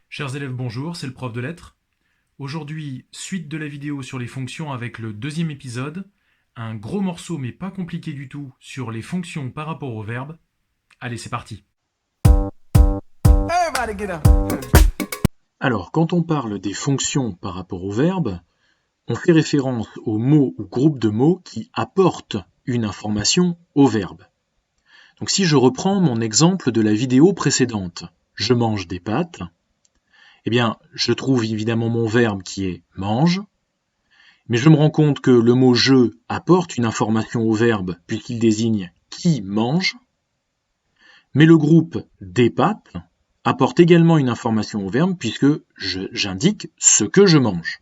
Chers élèves, bonjour, c'est le prof de lettres. Aujourd'hui, suite de la vidéo sur les fonctions avec le deuxième épisode, un gros morceau mais pas compliqué du tout sur les fonctions par rapport aux verbes. Allez, c'est parti. Alors, quand on parle des fonctions par rapport aux verbes, on fait référence aux mots ou groupes de mots qui apportent une information au verbe. Donc si je reprends mon exemple de la vidéo précédente, je mange des pâtes, eh bien, je trouve évidemment mon verbe qui est mange, mais je me rends compte que le mot je apporte une information au verbe puisqu'il désigne qui mange, mais le groupe des pâtes apporte également une information au verbe puisque j'indique ce que je mange.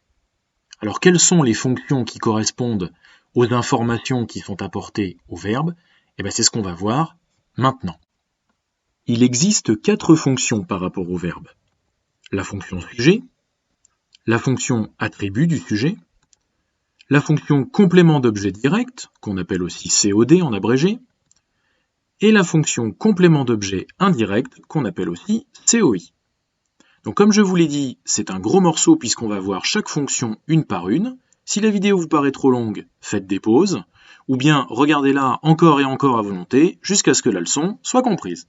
Alors, quelles sont les fonctions qui correspondent aux informations qui sont apportées au verbe? Eh bien, c'est ce qu'on va voir maintenant. Il existe 4 fonctions par rapport au verbe. La fonction sujet, la fonction attribut du sujet, la fonction complément d'objet direct, qu'on appelle aussi COD en abrégé, et la fonction complément d'objet indirect, qu'on appelle aussi COI. Donc comme je vous l'ai dit, c'est un gros morceau puisqu'on va voir chaque fonction une par une. Si la vidéo vous paraît trop longue, faites des pauses, ou bien regardez-la encore et encore à volonté, jusqu'à ce que la leçon soit comprise.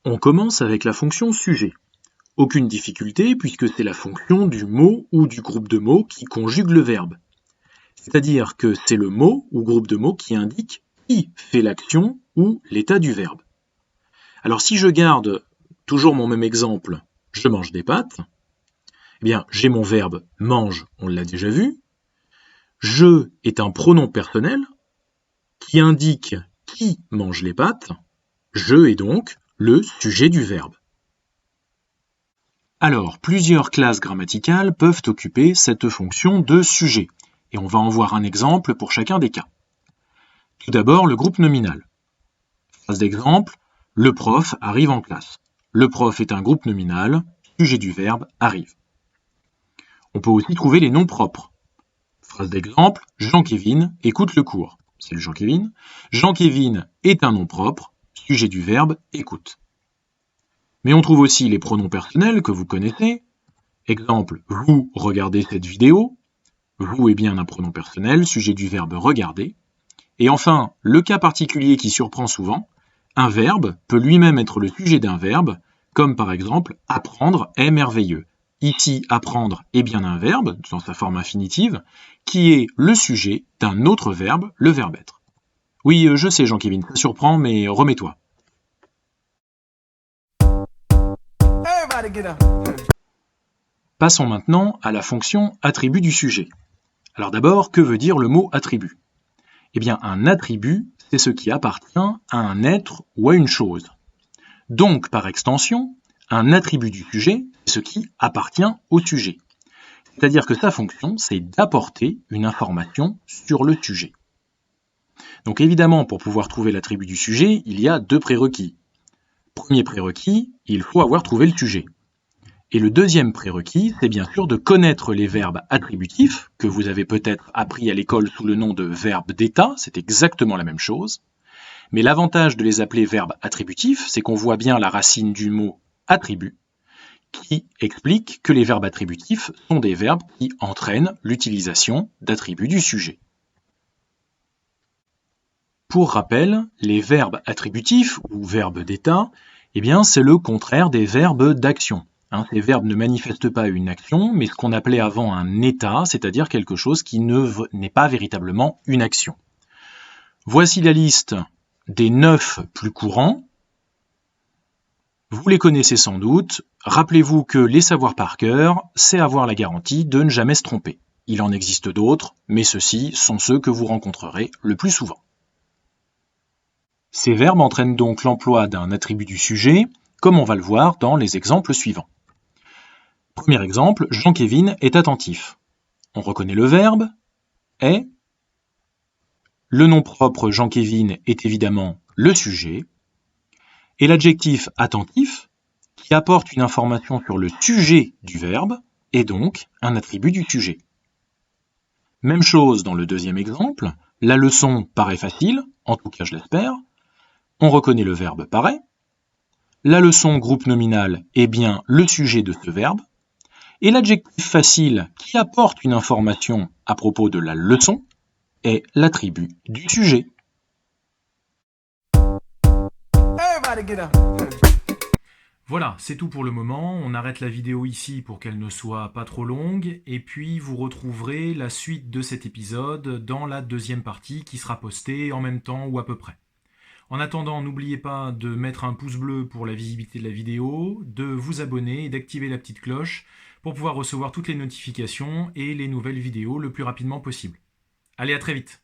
On commence avec la fonction sujet. Aucune difficulté puisque c'est la fonction du mot ou du groupe de mots qui conjugue le verbe. C'est-à-dire que c'est le mot ou groupe de mots qui indique qui fait l'action ou l'état du verbe. Alors si je garde toujours mon même exemple, je mange des pâtes, eh bien j'ai mon verbe mange, on l'a déjà vu. Je est un pronom personnel qui indique qui mange les pâtes. Je est donc le sujet du verbe. Alors, plusieurs classes grammaticales peuvent occuper cette fonction de sujet, et on va en voir un exemple pour chacun des cas. Tout d'abord, le groupe nominal. Phrase d'exemple, le prof arrive en classe. Le prof est un groupe nominal, sujet du verbe arrive. On peut aussi trouver les noms propres. Phrase d'exemple, Jean-Kévin écoute le cours. C'est le Jean-Kévin. Jean-Kévin est un nom propre, sujet du verbe écoute. Mais on trouve aussi les pronoms personnels que vous connaissez. Exemple, vous regardez cette vidéo. Vous est bien un pronom personnel, sujet du verbe regarder. Et enfin, le cas particulier qui surprend souvent, un verbe peut lui-même être le sujet d'un verbe, comme par exemple apprendre est merveilleux. Ici, apprendre est bien un verbe, dans sa forme infinitive, qui est le sujet d'un autre verbe, le verbe être. Oui, je sais Jean-Kévin, ça surprend, mais remets-toi. Passons maintenant à la fonction attribut du sujet. Alors d'abord, que veut dire le mot attribut? Eh bien, un attribut, c'est ce qui appartient à un être ou à une chose. Donc, par extension, un attribut du sujet, c'est ce qui appartient au sujet. C'est-à-dire que sa fonction, c'est d'apporter une information sur le sujet. Donc évidemment, pour pouvoir trouver l'attribut du sujet, il y a 2 prérequis. Premier prérequis, il faut avoir trouvé le sujet. Et le deuxième prérequis, c'est bien sûr de connaître les verbes attributifs, que vous avez peut-être appris à l'école sous le nom de verbes d'état, c'est exactement la même chose. Mais l'avantage de les appeler verbes attributifs, c'est qu'on voit bien la racine du mot attribut, qui explique que les verbes attributifs sont des verbes qui entraînent l'utilisation d'attributs du sujet. Pour rappel, les verbes attributifs ou verbes d'état, eh bien, c'est le contraire des verbes d'action. Ces verbes ne manifestent pas une action, mais ce qu'on appelait avant un état, c'est-à-dire quelque chose qui n'est pas véritablement une action. Voici la liste des 9 plus courants. Vous les connaissez sans doute. Rappelez-vous que les savoir par cœur, c'est avoir la garantie de ne jamais se tromper. Il en existe d'autres, mais ceux-ci sont ceux que vous rencontrerez le plus souvent. Ces verbes entraînent donc l'emploi d'un attribut du sujet, comme on va le voir dans les exemples suivants. Premier exemple, Jean-Kévin est attentif. On reconnaît le verbe est. Le nom propre Jean-Kévin est évidemment le sujet. Et l'adjectif attentif, qui apporte une information sur le sujet du verbe, est donc un attribut du sujet. Même chose dans le deuxième exemple, la leçon paraît facile, en tout cas je l'espère. on reconnaît le verbe paraît. La leçon groupe nominal est bien le sujet de ce verbe. Et l'adjectif facile qui apporte une information à propos de la leçon est l'attribut du sujet. Voilà, c'est tout pour le moment. On arrête la vidéo ici pour qu'elle ne soit pas trop longue. Et puis vous retrouverez la suite de cet épisode dans la deuxième partie qui sera postée en même temps ou à peu près. En attendant, n'oubliez pas de mettre un pouce bleu pour la visibilité de la vidéo, de vous abonner et d'activer la petite cloche pour pouvoir recevoir toutes les notifications et les nouvelles vidéos le plus rapidement possible. Allez, à très vite!